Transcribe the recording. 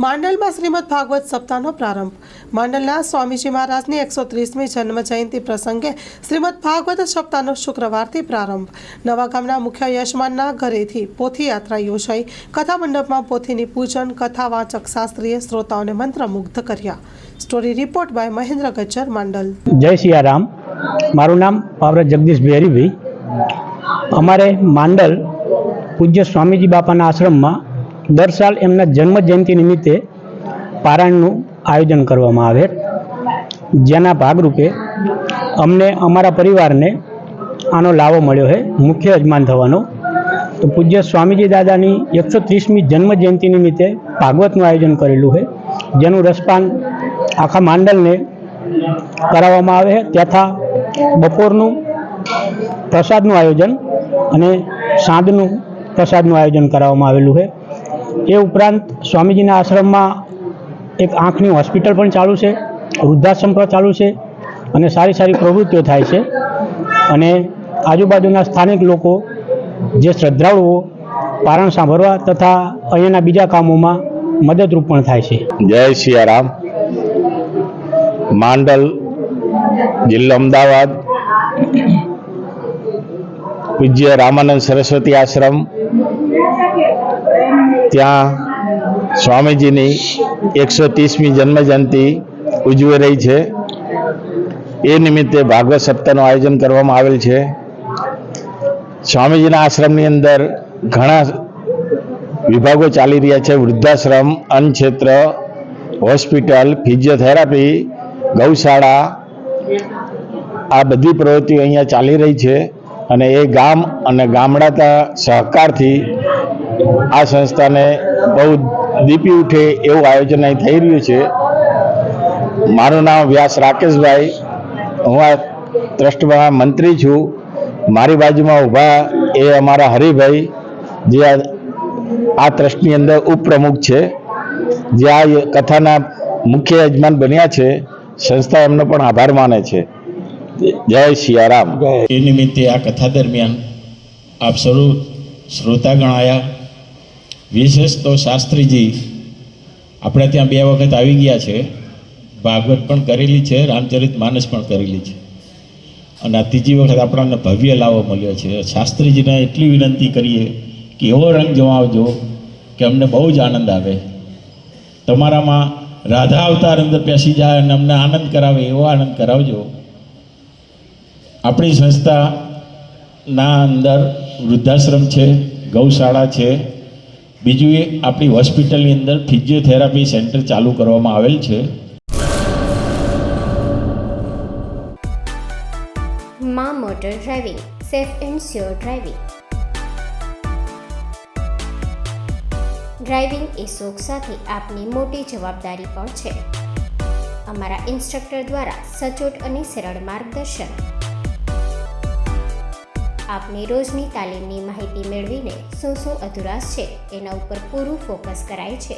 માંડલમાં શ્રીમદ ભાગવત સપ્તાહનો પ્રારંભ. માંડલના સ્વામીજી મહારાજની 130મી જન્મ જયંતિ પ્રસંગે શ્રીમદ ભાગવત સપ્તાહનો શુક્રવારથી પ્રારંભ. નવા ગામના મુખ્ય યજમાનના ઘરેથી પોથી યાત્રા યોજાઈ. કથા મંડપમાં પોથીની પૂજન, કથા વાચક શાસ્ત્રીએ શ્રોતાઓને મંત્રમુગ્ધ કર્યા. Story report by Mahendra Gajjar, Mandal. જય સિયારામ. મારું નામ પાવરત જગદીશ હરીભાઈ. અમારે માંડલ પૂજ્ય સ્વામીજી બાપાના આશ્રમમાં દર સાલ એમના જન્મ જયંતિ નિમિત્તે પારાયણનું આયોજન કરવામાં આવે, જેના ભાગરૂપે અમને અમારા પરિવારને આનો લાવો મળ્યો છે મુખ્ય યજમાન થવાનો. તો પૂજ્ય સ્વામીજી દાદાની 130મી જન્મ જયંતિ નિમિત્તે ભાગવતનું આયોજન કરેલું છે, જેનું રસપાન આખા માંડલને કરાવવામાં આવે છે. તથા બપોરનું પ્રસાદનું આયોજન અને સાંજનું પ્રસાદનું આયોજન કરાવવામાં આવેલું છે. એ ઉપરાંત સ્વામીજીના આશ્રમમાં એક આંખની હોસ્પિટલ પણ ચાલુ છે, વૃદ્ધાશ્રમ પણ ચાલુ છે અને સારી સારી પ્રવૃત્તિઓ થાય છે. અને આજુબાજુના સ્થાનિક લોકો જે શ્રદ્ધાળુઓ પારણ સાંભળવા તથા અહીંયાના બીજા કામોમાં મદદરૂપ પણ થાય છે. જય સિયારામ. માંડલ, જિલ્લો અમદાવાદ, પૂજ્ય રામાનંદ સરસ્વતી આશ્રમ, ત્યાં સ્વામીજીની 130મી જન્મજયંતિ ઉજવી રહી છે. એ નિમિત્તે ભાગવત સપ્તાહનું આયોજન કરવામાં આવેલ છે. સ્વામીજીના આશ્રમની અંદર ઘણા વિભાગો ચાલી રહ્યા છે: વૃદ્ધાશ્રમ, અન્નક્ષેત્ર, હોસ્પિટલ, ફિઝિયોથેરાપી, ગૌશાળા. આ બધી પ્રવૃત્તિઓ અહીંયા ચાલી રહી છે અને એ ગામ અને ગામડાના સહકારથી આ સંસ્થાને બહુ દીપી ઉઠે એવું આયોજન અહીં થઈ રહ્યું છે. મારું નામ વ્યાસ રાકેશભાઈ, હું આ ટ્રસ્ટમાં મંત્રી છું. મારી બાજુમાં ઊભા એ અમારા હરિભાઈ, જે આ ટ્રસ્ટની અંદર ઉપપ્રમુખ છે, જે આ કથાના મુખ્ય યજમાન બન્યા છે. સંસ્થા એમનો પણ આભાર માને છે. જય સિયારામ. એ નિમિત્તે આ કથા દરમિયાન આપ સૌ શ્રોતાગણ આવ્યા. વિશેષ તો શાસ્ત્રીજી આપણે ત્યાં 2 વખત આવી ગયા છે. ભાગવત પણ કરેલી છે, રામચરિત માનસ પણ કરેલી છે અને આ ત્રીજી વખત આપણને ભવ્ય લાવો મળ્યો છે. શાસ્ત્રીજીને એટલી વિનંતી કરીએ કે એવો રંગ જમાવજો કે અમને બહુ જ આનંદ આવે. તમારામાં રાધા અવતાર અંદર બેસી જાય અને અમને આનંદ કરાવે એવો આનંદ કરાવજો. આપણી સંસ્થાના અંદર વૃદ્ધાશ્રમ છે, ગૌશાળા છે, બીજું એ આપણી હોસ્પિટલની અંદર ફિઝિયોથેરાપી સેન્ટર ચાલુ કરવામાં આવેલ છે. માં motor driving, safe and sure driving. Driving એ શોખ સાથે આપની મોટી જવાબદારી પણ છે. અમારા ઇન્સ્ટ્રક્ટર દ્વારા સચોટ અને સરળ માર્ગદર્શન. આપની રોજની તાલીમની માહિતી મેળવીને શું અધુરાશ છે એના ઉપર પૂરું ફોકસ કરાય છે.